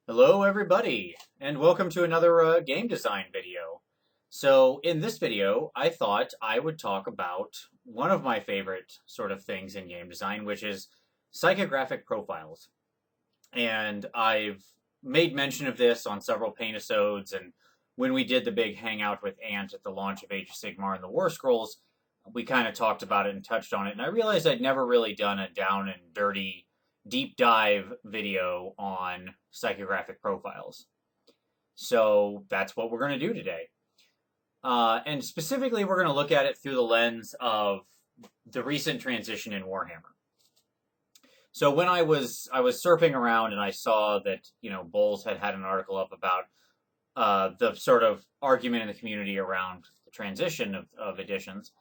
Hello everybody, and welcome to another game design video. So in this video, I thought I would talk about one of my favorite sort of things in game design, which is psychographic profiles. And I've made mention of this on several paint-episodes, and when we did the big hangout with Ant at the launch of Age of Sigmar and the War Scrolls, we kind of talked about it and touched on it, and I realized I'd never really done a down and dirty deep dive video on psychographic profiles. So that's what we're going to do today. And specifically, we're going to look at it through the lens of the recent transition in Warhammer. So when I was surfing around and I saw that Bowles had an article up about the sort of argument in the community around the transition of editions,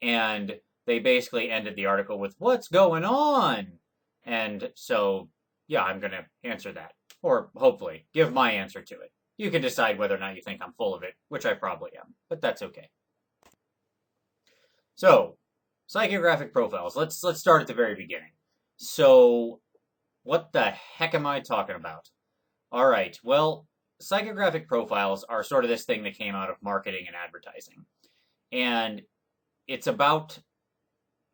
and they basically ended the article with "What's going on?" And so, yeah, I'm going to answer that, or hopefully give my answer to it. You can decide whether or not you think I'm full of it, which I probably am, but that's okay. So, psychographic profiles. Let's start at the very beginning. So, what the heck am I talking about? All right, well, psychographic profiles are sort of this thing that came out of marketing and advertising. And it's about,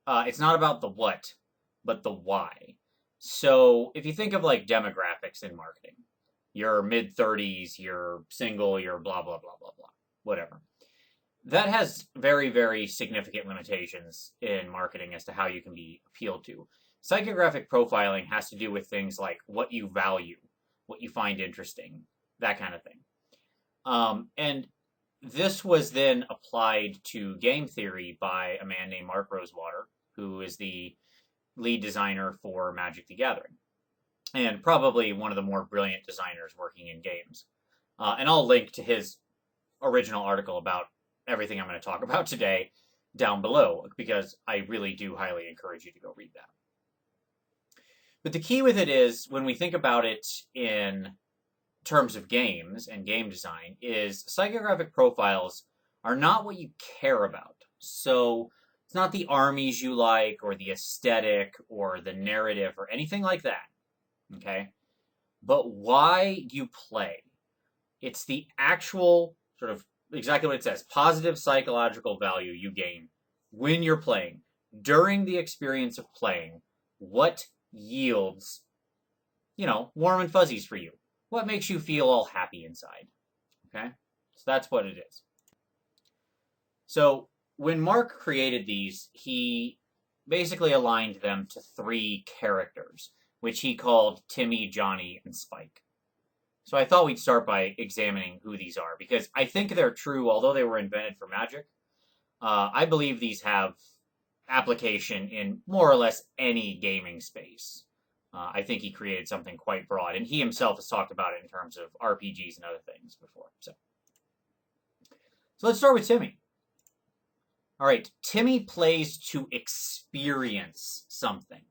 it's not about the what, but the why. So if you think of like demographics in marketing, you're mid-30s, you're single, you're blah, blah, blah, blah, blah, whatever. That has very, very significant limitations in marketing as to how you can be appealed to. Psychographic profiling has to do with things like what you value, what you find interesting, that kind of thing. And this was then applied to game theory by a man named Mark Rosewater, who is the lead designer for Magic the Gathering, and probably one of the more brilliant designers working in games. And I'll link to his original article about everything I'm going to talk about today down below, because I really do highly encourage you to go read that. But the key with it is, when we think about it in terms of games and game design, is psychographic profiles are not what you care about. So it's not the armies you like, or the aesthetic, or the narrative, or anything like that, okay? But why you play. It's the actual, sort of, exactly what it says, positive psychological value you gain when you're playing. During the experience of playing, what yields, warm and fuzzies for you? What makes you feel all happy inside, okay? So that's what it is. So when Mark created these, he basically aligned them to 3 characters, which he called Timmy, Johnny, and Spike. So I thought we'd start by examining who these are, because I think they're true, although they were invented for Magic. I believe these have application in more or less any gaming space. I think he created something quite broad, and he himself has talked about it in terms of RPGs and other things before. So let's start with Timmy. All right, Timmy plays to experience something.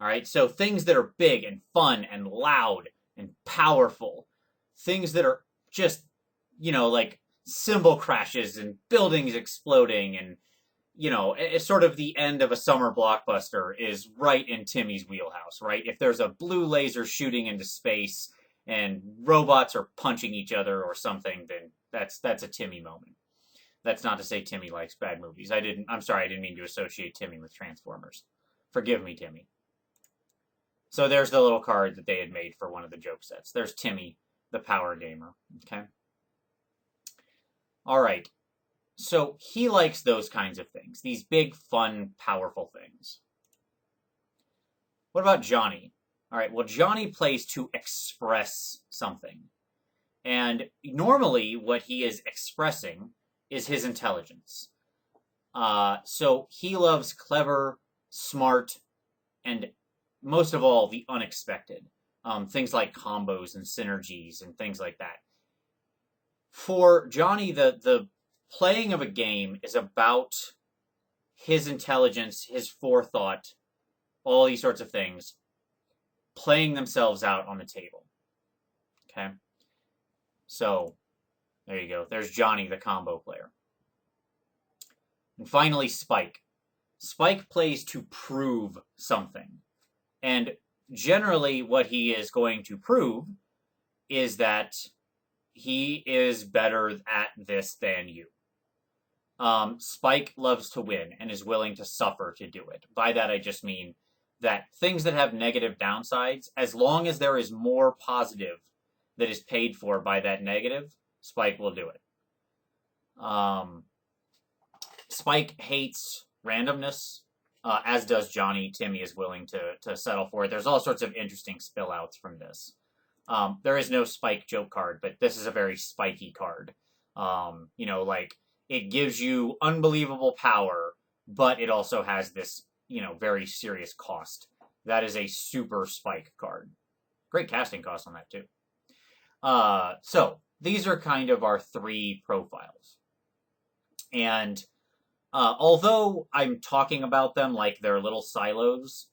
All right, so things that are big and fun and loud and powerful. Things that are just, like cymbal crashes and buildings exploding, and, it's sort of the end of a summer blockbuster is right in Timmy's wheelhouse, right? If there's a blue laser shooting into space and robots are punching each other or something, then that's a Timmy moment. That's not to say Timmy likes bad movies. I'm sorry, I didn't mean to associate Timmy with Transformers. Forgive me, Timmy. So there's the little card that they had made for one of the joke sets. There's Timmy, the power gamer. Okay? All right. So he likes those kinds of things. These big, fun, powerful things. What about Johnny? All right, well, Johnny plays to express something. And normally what he is expressing is his intelligence. So he loves clever, smart, and most of all, the unexpected. Things like combos and synergies and things like that. For Johnny, the playing of a game is about his intelligence, his forethought, all these sorts of things, playing themselves out on the table. Okay? So, there you go. There's Johnny, the combo player. And finally, Spike. Spike plays to prove something. And generally what he is going to prove is that he is better at this than you. Spike loves to win and is willing to suffer to do it. By that, I just mean that things that have negative downsides, as long as there is more positive that is paid for by that negative, Spike will do it. Spike hates randomness, as does Johnny. Timmy is willing to settle for it. There's all sorts of interesting spill outs from this. There is no Spike joke card, but this is a very spiky card. Like, it gives you unbelievable power, but it also has this, very serious cost. That is a super Spike card. Great casting cost on that, too. So, these are kind of our 3 profiles. And although I'm talking about them like they're little silos,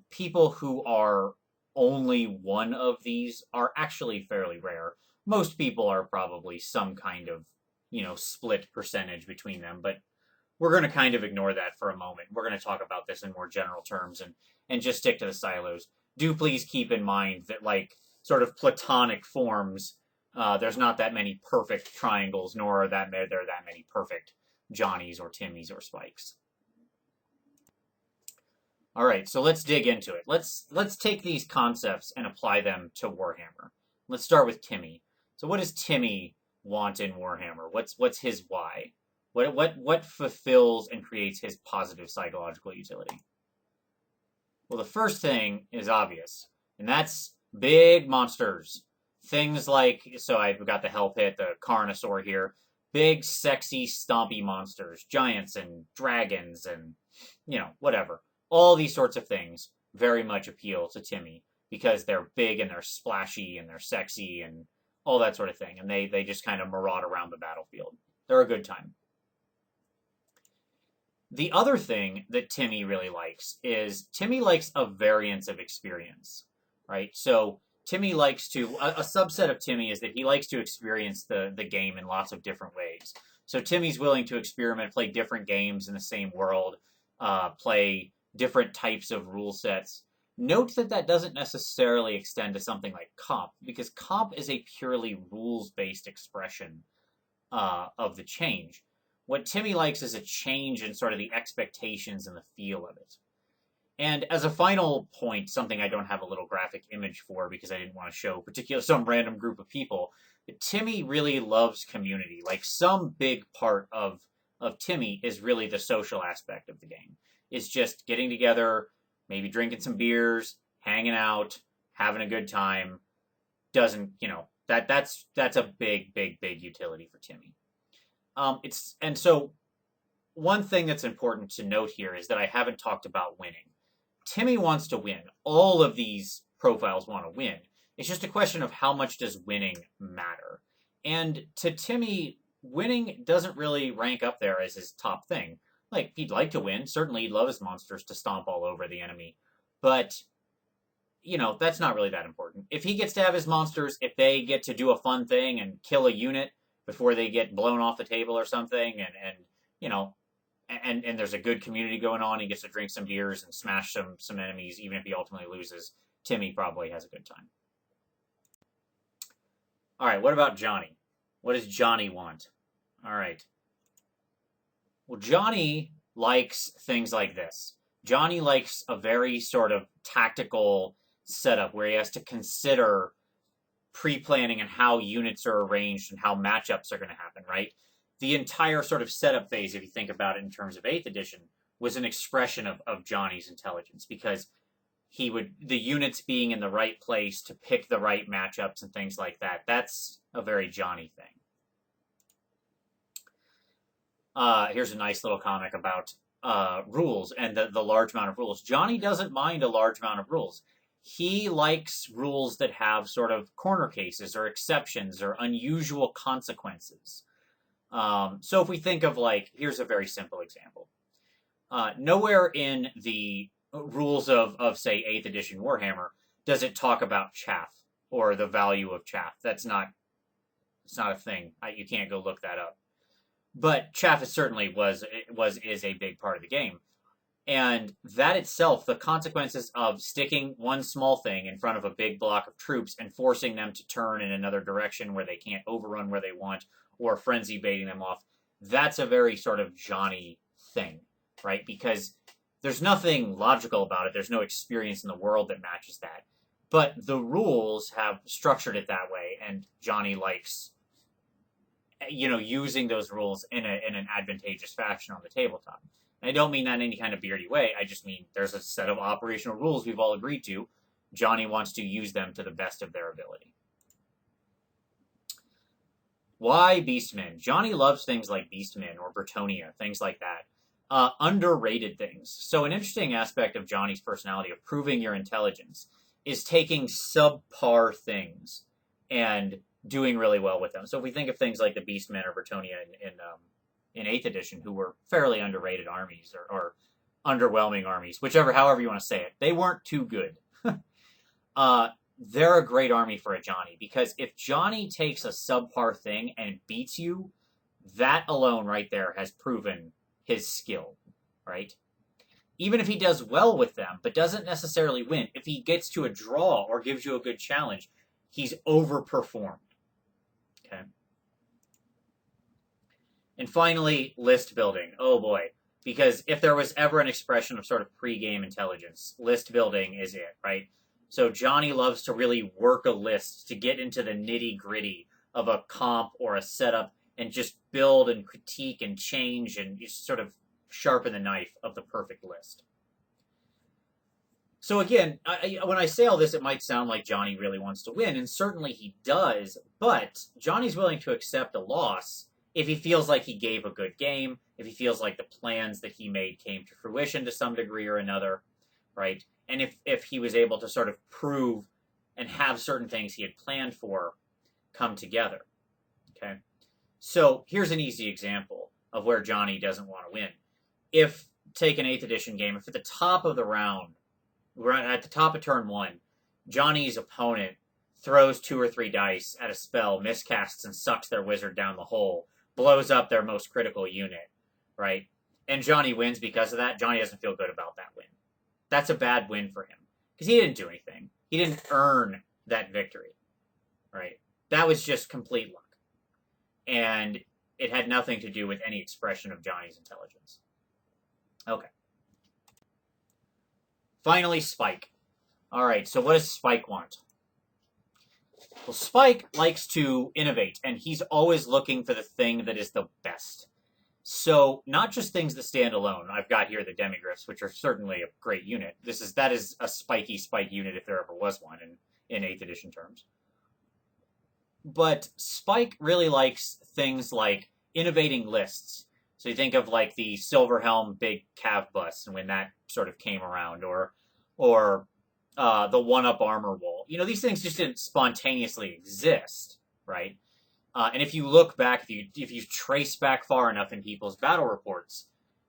people who are only one of these are actually fairly rare. Most people are probably some kind of, split percentage between them, but we're going to kind of ignore that for a moment. We're going to talk about this in more general terms and just stick to the silos. Do please keep in mind that, like, sort of platonic forms, there's not that many perfect triangles, nor are there that many perfect Johnnies or Timmys or Spikes. All right, so let's dig into it. Let's take these concepts and apply them to Warhammer. Let's start with Timmy. So what does Timmy want in Warhammer? What's his why? What fulfills and creates his positive psychological utility? Well, the first thing is obvious, and that's big monsters. Things like, so I've got the Hell Pit, the Carnosaur here, big, sexy, stompy monsters, giants and dragons and, whatever. All these sorts of things very much appeal to Timmy because they're big and they're splashy and they're sexy and all that sort of thing. And they just kind of maraud around the battlefield. They're a good time. The other thing that Timmy really likes is Timmy likes a variance of experience, right? So Timmy likes to, a subset of Timmy is that he likes to experience the game in lots of different ways. So Timmy's willing to experiment, play different games in the same world, play different types of rule sets. Note that doesn't necessarily extend to something like comp, because comp is a purely rules-based expression of the change. What Timmy likes is a change in sort of the expectations and the feel of it. And as a final point, something I don't have a little graphic image for because I didn't want to show some random group of people, Timmy really loves community. Like, some big part of Timmy is really the social aspect of the game. It's just getting together, maybe drinking some beers, hanging out, having a good time. That's a big utility for Timmy. And so one thing that's important to note here is that I haven't talked about winning. Timmy wants to win. All of these profiles want to win. It's just a question of how much does winning matter. And to Timmy, winning doesn't really rank up there as his top thing. Like, he'd like to win. Certainly, he'd love his monsters to stomp all over the enemy. But, that's not really that important. If he gets to have his monsters, if they get to do a fun thing and kill a unit before they get blown off the table or something, and there's a good community going on, he gets to drink some beers and smash some enemies, even if he ultimately loses, Timmy probably has a good time. All right, what about Johnny? What does Johnny want? All right. Well, Johnny likes things like this. Johnny likes a very sort of tactical setup where he has to consider pre-planning and how units are arranged and how matchups are going to happen, right? The entire sort of setup phase, if you think about it in terms of 8th edition, was an expression of Johnny's intelligence, because the units being in the right place to pick the right matchups and things like that, that's a very Johnny thing. Here's a nice little comic about rules and the large amount of rules. Johnny doesn't mind a large amount of rules. He likes rules that have sort of corner cases or exceptions or unusual consequences. So if we think of, like, here's a very simple example. Nowhere in the rules of say, 8th edition Warhammer does it talk about chaff or the value of chaff. It's not a thing. You can't go look that up. But chaff is certainly is a big part of the game. And that itself, the consequences of sticking one small thing in front of a big block of troops and forcing them to turn in another direction where they can't overrun where they want, or frenzy baiting them off, that's a very sort of Johnny thing, right? Because there's nothing logical about it. There's no experience in the world that matches that. But the rules have structured it that way, and Johnny likes, using those rules in an advantageous fashion on the tabletop. And I don't mean that in any kind of beardy way. I just mean there's a set of operational rules we've all agreed to. Johnny wants to use them to the best of their ability. Why Beastmen? Johnny loves things like Beastmen or Bretonia, things like that. Underrated things. So an interesting aspect of Johnny's personality, of proving your intelligence, is taking subpar things and doing really well with them. So if we think of things like the Beastmen or Bretonia in 8th edition, who were fairly underrated armies or underwhelming armies, however you want to say it, they weren't too good. They're a great army for a Johnny, because if Johnny takes a subpar thing and beats you, that alone right there has proven his skill, right? Even if he does well with them, but doesn't necessarily win, if he gets to a draw or gives you a good challenge, he's overperformed. Okay. And finally, list building. Oh boy. Because if there was ever an expression of sort of pre-game intelligence, list building is it, right? So Johnny loves to really work a list to get into the nitty-gritty of a comp or a setup and just build and critique and change and just sort of sharpen the knife of the perfect list. So again, when I say all this, it might sound like Johnny really wants to win, and certainly he does, but Johnny's willing to accept a loss if he feels like he gave a good game, if he feels like the plans that he made came to fruition to some degree or another, right? And if he was able to sort of prove and have certain things he had planned for come together, okay? So here's an easy example of where Johnny doesn't want to win. If, take an 8th edition game, if at the top of the round, we're at the top of turn 1, Johnny's opponent throws 2 or 3 dice at a spell, miscasts, and sucks their wizard down the hole, blows up their most critical unit, right? And Johnny wins because of that. Johnny doesn't feel good about that win. That's a bad win for him, because he didn't do anything. He didn't earn that victory, right? That was just complete luck. And it had nothing to do with any expression of Johnny's intelligence. Okay. Finally, Spike. All right, so what does Spike want? Well, Spike likes to innovate, and he's always looking for the thing that is the best. So, not just things that stand alone. I've got here the Demigryphs, which are certainly a great unit. That is a spiky Spike unit if there ever was one in 8th edition terms. But Spike really likes things like innovating lists. So you think of like the Silverhelm big cav bus when that sort of came around, or the one-up armor wall. These things just didn't spontaneously exist, right? And if you look back, if you trace back far enough in people's battle reports,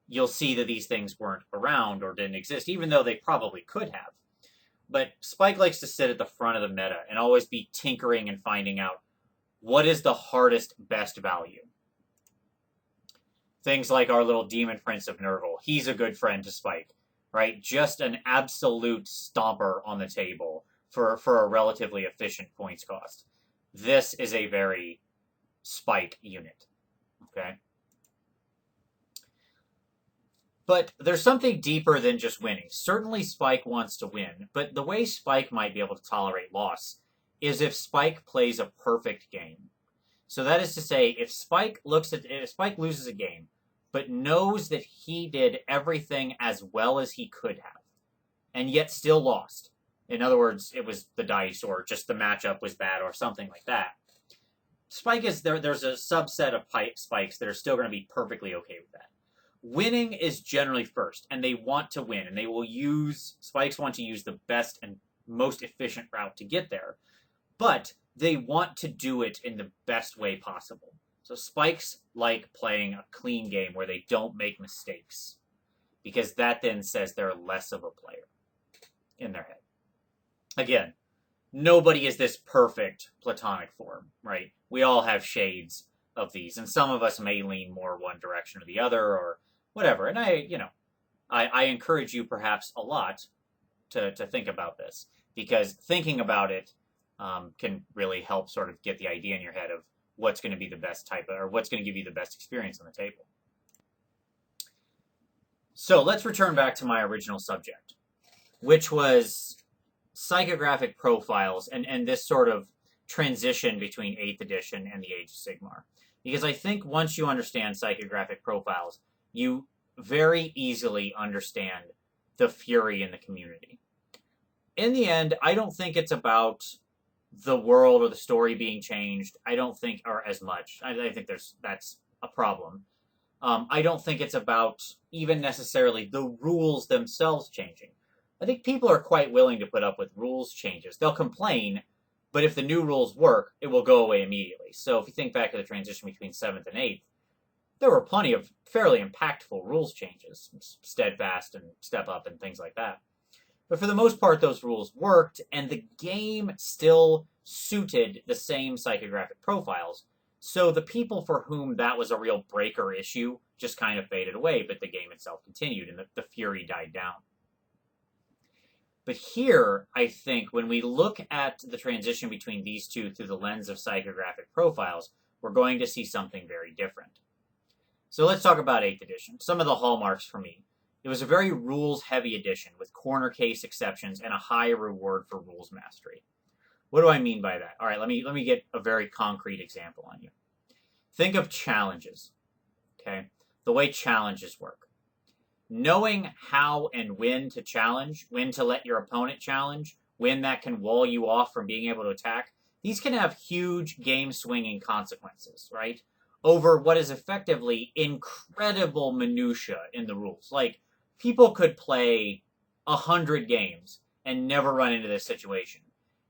you'll see that these things weren't around or didn't exist, even though they probably could have. But Spike likes to sit at the front of the meta and always be tinkering and finding out what is the hardest, best value. Things like our little Demon Prince of Nergal. He's a good friend to Spike, right? Just an absolute stomper on the table for a relatively efficient points cost. This is a very Spike unit, okay? But there's something deeper than just winning. Certainly Spike wants to win, but the way Spike might be able to tolerate loss is if Spike plays a perfect game. So that is to say, if Spike loses a game, but knows that he did everything as well as he could have, and yet still lost. In other words, it was the dice, or just the matchup was bad, or something like that. Spike is there's a subset of Spikes that are still going to be perfectly okay with that. Winning is generally first, and they want to win, and Spikes want to use the best and most efficient route to get there, but they want to do it in the best way possible. So Spikes like playing a clean game where they don't make mistakes, because that then says they're less of a player in their head. Again, nobody is this perfect platonic form, right? We all have shades of these, and some of us may lean more one direction or the other, or whatever. And I encourage you perhaps a lot to think about this, because thinking about it can really help sort of get the idea in your head of what's going to be the best type of, or what's going to give you the best experience on the table. So let's return back to my original subject, which was psychographic profiles and this sort of transition between 8th edition and the Age of Sigmar. Because I think once you understand psychographic profiles, you very easily understand the fury in the community. In the end, I don't think it's about the world or the story being changed. I don't think, or as much. I think that's a problem. I don't think it's about even necessarily the rules themselves changing. I think people are quite willing to put up with rules changes. They'll complain, but if the new rules work, it will go away immediately. So if you think back to the transition between 7th and 8th, there were plenty of fairly impactful rules changes, Steadfast and Step Up and things like that. But for the most part, those rules worked, and the game still suited the same psychographic profiles. So the people for whom that was a real breaker issue just kind of faded away, but the game itself continued, and the fury died down. But here, I think, when we look at the transition between these two through the lens of psychographic profiles, we're going to see something very different. So let's talk about 8th edition. Some of the hallmarks for me. It was a very rules-heavy edition with corner case exceptions and a high reward for rules mastery. What do I mean by that? All right, let me get a very concrete example on you. Think of challenges, okay? The way challenges work. Knowing how and when to challenge, when to let your opponent challenge, when that can wall you off from being able to attack, these can have huge game-swinging consequences, right? Over what is effectively incredible minutia in the rules. Like, people could play 100 games and never run into this situation.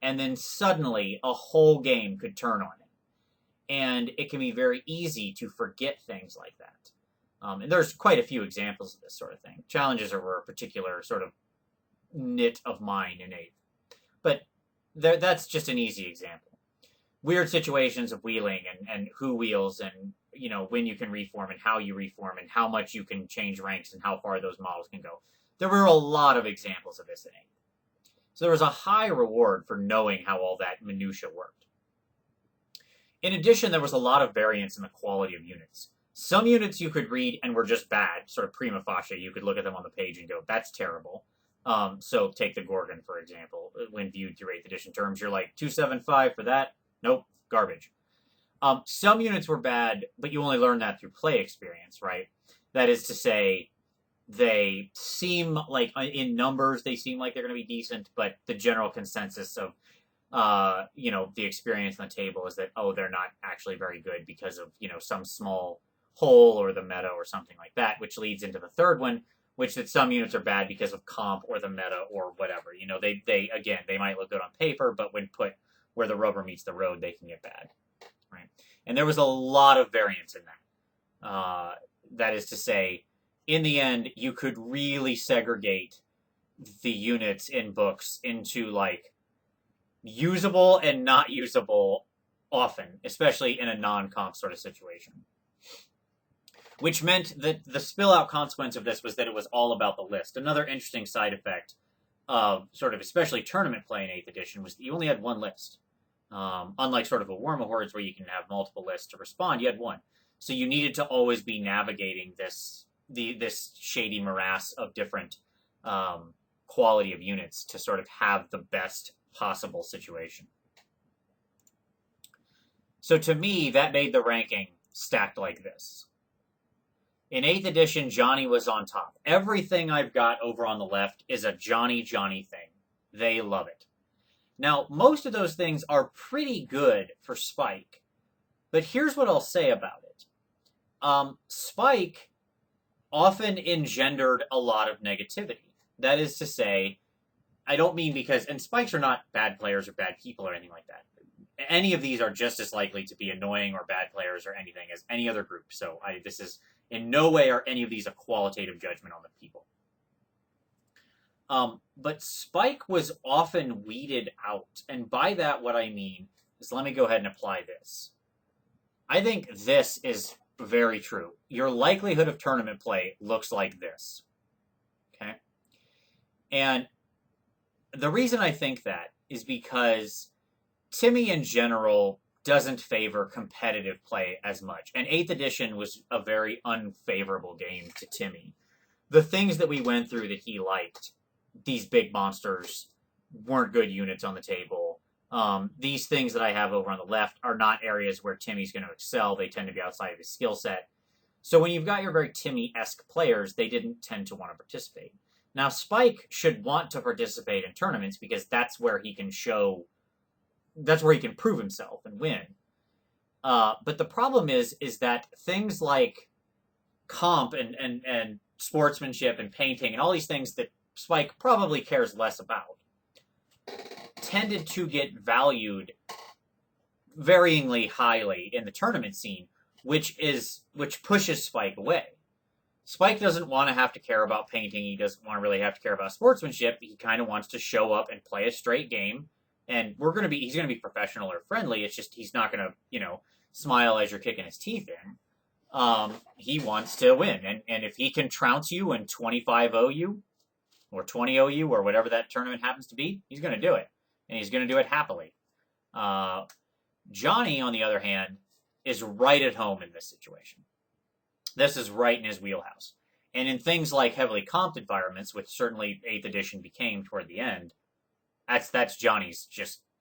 And then suddenly a whole game could turn on it. And it can be very easy to forget things like that. And there's quite a few examples of this sort of thing. Challenges are a particular sort of nit of mine in 8th. But that's just an easy example. Weird situations of wheeling and who wheels and, you know, when you can reform and how you reform and how much you can change ranks and how far those models can go. There were a lot of examples of this in 8th. So there was a high reward for knowing how all that minutia worked. In addition, there was a lot of variance in the quality of units. Some units you could read and were just bad, sort of prima facie. You could look at them on the page and go, that's terrible. So take the Gorgon, for example. When viewed through 8th edition terms, you're like, 275 for that? Nope, garbage. Some units were bad, but you only learn that through play experience, right? That is to say, they seem like, in numbers, they seem like they're going to be decent, but the general consensus of, the experience on the table is that, they're not actually very good because of, some small hole or the meta or something like that, which leads into the third one, which that some units are bad because of comp or the meta or whatever. They might look good on paper, but when put where the rubber meets the road, they can get bad, right? And there was a lot of variance in that. That is to say, in the end, you could really segregate the units in books into, like, usable and not usable often, especially in a non-comp sort of situation. Which meant that the spill-out consequence of this was that it was all about the list. Another interesting side effect of sort of especially tournament play in 8th edition was that you only had one list. Unlike sort of a Warhammer Hordes where you can have multiple lists to respond, you had one. So you needed to always be navigating this shady morass of different quality of units to sort of have the best possible situation. So to me, that made the ranking stacked like this. In 8th edition, Johnny was on top. Everything I've got over on the left is a Johnny thing. They love it. Now, most of those things are pretty good for Spike, but here's what I'll say about it. Spike often engendered a lot of negativity. That is to say, I don't mean because, and Spikes are not bad players or bad people or anything like that. Any of these are just as likely to be annoying or bad players or anything as any other group. So this is, in no way are any of these a qualitative judgment on the people. But Spike was often weeded out. And by that, what I mean is, let me go ahead and apply this. I think this is very true. Your likelihood of tournament play looks like this. Okay? And the reason I think that is because Timmy in general doesn't favor competitive play as much. And 8th edition was a very unfavorable game to Timmy. The things that we went through that he liked, these big monsters, weren't good units on the table. These things that I have over on the left are not areas where Timmy's going to excel. They tend to be outside of his skill set. So when you've got your very Timmy-esque players, they didn't tend to want to participate. Now, Spike should want to participate in tournaments because that's where he can prove himself and win. But the problem is that things like comp and sportsmanship and painting and all these things that Spike probably cares less about tended to get valued varyingly highly in the tournament scene, which pushes Spike away. Spike doesn't want to have to care about painting. He doesn't want to really have to care about sportsmanship. He kind of wants to show up and play a straight game. And he's going to be professional or friendly. It's just he's not going to, smile as you're kicking his teeth in. He wants to win. And if he can trounce you and 25-0 you or 20-0 you or whatever that tournament happens to be, he's going to do it. And he's going to do it happily. Johnny, on the other hand, is right at home in this situation. This is right in his wheelhouse. And in things like heavily comped environments, which certainly 8th edition became toward the end, that's Johnny's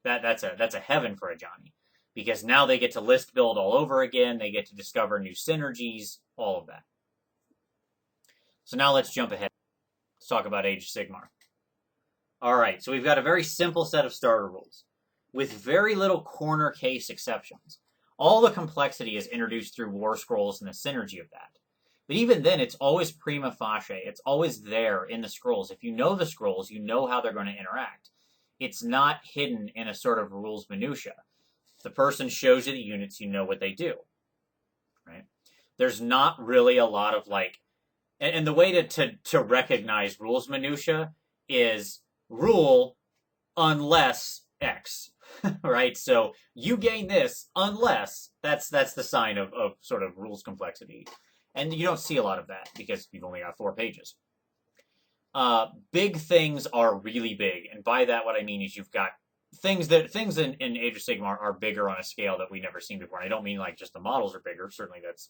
that's a heaven for a Johnny. Because now they get to list build all over again, they get to discover new synergies, all of that. So now let's jump ahead. Let's talk about Age of Sigmar. Alright, so we've got a very simple set of starter rules, with very little corner case exceptions. All the complexity is introduced through War Scrolls and the synergy of that. But even then, it's always prima facie. It's always there in the scrolls. If you know the scrolls, you know how they're going to interact. It's not hidden in a sort of rules minutia. If the person shows you the units, you know what they do. Right? There's not really a lot of and the way to recognize rules minutia is rule unless X. Right? So you gain this unless that's the sign of sort of rules complexity. And you don't see a lot of that because you've only got 4 pages. Big things are really big. And by that, what I mean is you've got things in Age of Sigmar are bigger on a scale that we've never seen before. And I don't mean just the models are bigger. Certainly that's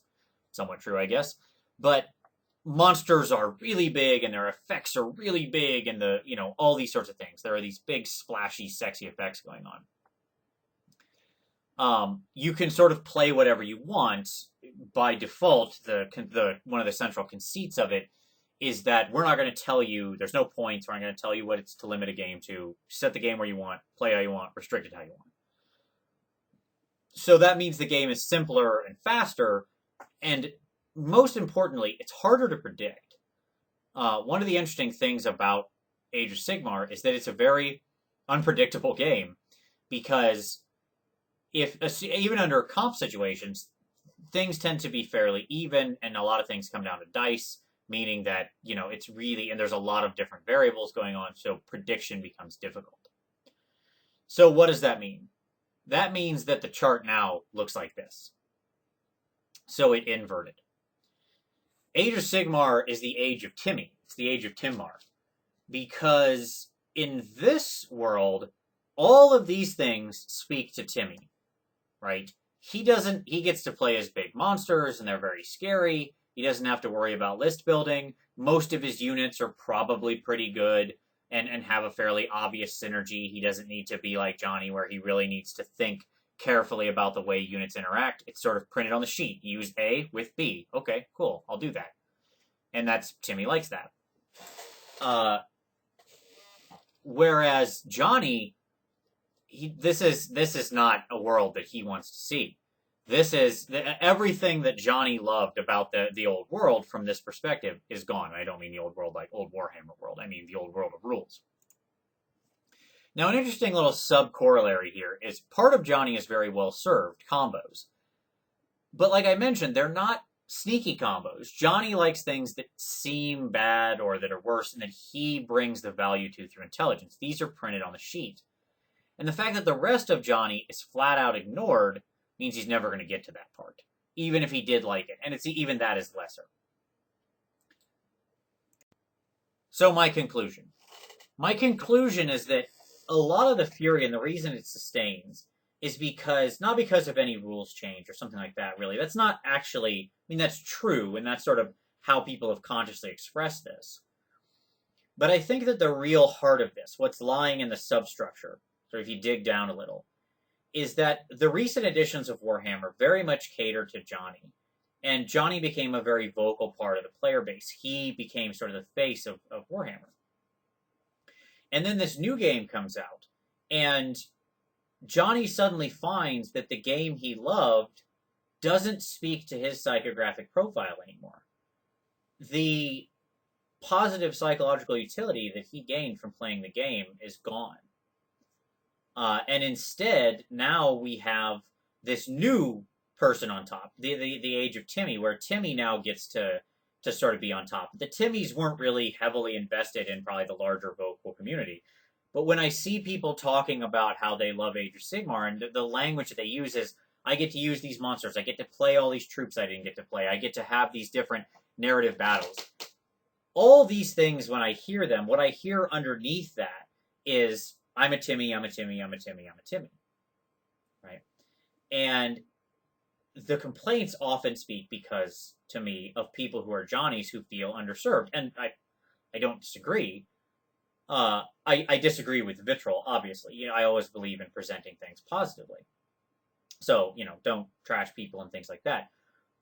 somewhat true, I guess. But monsters are really big and their effects are really big and all these sorts of things. There are these big, splashy, sexy effects going on. You can sort of play whatever you want. By default, one of the central conceits of it is that we're not going to tell you, there's no points, we're not going to tell you what it's to limit a game to. Set the game where you want, play how you want, restrict it how you want. So that means the game is simpler and faster, and most importantly, it's harder to predict. One of the interesting things about Age of Sigmar is that it's a very unpredictable game, because even under comp situations, things tend to be fairly even, and a lot of things come down to dice, meaning that, it's really, and there's a lot of different variables going on, so prediction becomes difficult. So what does that mean? That means that the chart now looks like this. So it inverted. Age of Sigmar is the age of Timmy. It's the age of Timmar. Because in this world, all of these things speak to Timmy, right? He gets to play as big monsters, and they're very scary. He doesn't have to worry about list building. Most of his units are probably pretty good and have a fairly obvious synergy. He doesn't need to be like Johnny, where he really needs to think carefully about the way units interact. It's sort of printed on the sheet. Use A with B. Okay, cool. I'll do that. And Timmy likes that. Whereas Johnny, this is not a world that he wants to see. This is everything that Johnny loved about the old world from this perspective is gone. I don't mean the old world like old Warhammer world. I mean the old world of rules. Now, an interesting little sub-corollary here is part of Johnny is very well served combos. But like I mentioned, they're not sneaky combos. Johnny likes things that seem bad or that are worse and that he brings the value to through intelligence. These are printed on the sheet. And the fact that the rest of Johnny is flat out ignored means he's never going to get to that part, even if he did like it. And even that is lesser. So my conclusion. My conclusion is that a lot of the fury and the reason it sustains is not because of any rules change or something like that, really. That's not actually, I mean, that's true, and that's sort of how people have consciously expressed this. But I think that the real heart of this, what's lying in the substructure, so if you dig down a little, is that the recent editions of Warhammer very much cater to Johnny. And Johnny became a very vocal part of the player base. He became sort of the face of Warhammer. And then this new game comes out, and Johnny suddenly finds that the game he loved doesn't speak to his psychographic profile anymore. The positive psychological utility that he gained from playing the game is gone. And instead, now we have this new person on top, the Age of Timmy, where Timmy now gets to sort of be on top. The Timmys weren't really heavily invested in probably the larger vocal community. But when I see people talking about how they love Age of Sigmar, and the language that they use is, I get to use these monsters, I get to play all these troops I didn't get to play, I get to have these different narrative battles. All these things, when I hear them, what I hear underneath that is, I'm a Timmy, I'm a Timmy, I'm a Timmy, I'm a Timmy. Right? And the complaints often speak because, to me, of people who are Johnnies who feel underserved. And I don't disagree. I disagree with vitriol, obviously. You know, I always believe in presenting things positively. So, you know, don't trash people and things like that.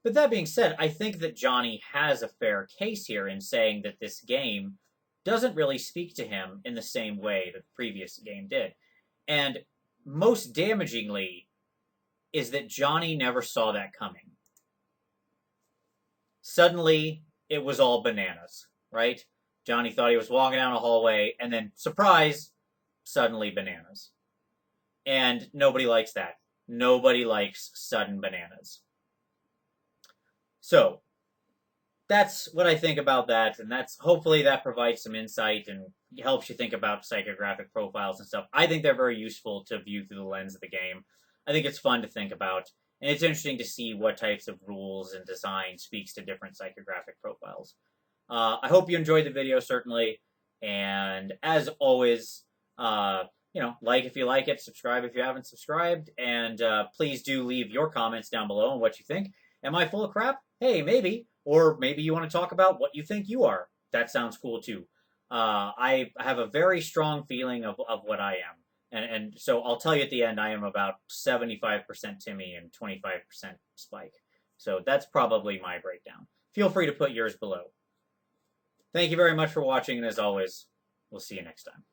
But that being said, I think that Johnny has a fair case here in saying that this game doesn't really speak to him in the same way that the previous game did. And most damagingly is that Johnny never saw that coming. Suddenly, it was all bananas, right? Johnny thought he was walking down a hallway, and then, surprise, suddenly bananas. And nobody likes that. Nobody likes sudden bananas. So, that's what I think about that, and hopefully that provides some insight and helps you think about psychographic profiles and stuff. I think they're very useful to view through the lens of the game. I think it's fun to think about, and it's interesting to see what types of rules and design speaks to different psychographic profiles. I hope you enjoyed the video, certainly, and as always, like if you like it, subscribe if you haven't subscribed, and please do leave your comments down below on what you think. Am I full of crap? Hey, maybe. Or maybe you want to talk about what you think you are. That sounds cool, too. I have a very strong feeling of what I am. And so I'll tell you at the end, I am about 75% Timmy and 25% Spike. So that's probably my breakdown. Feel free to put yours below. Thank you very much for watching, and as always, we'll see you next time.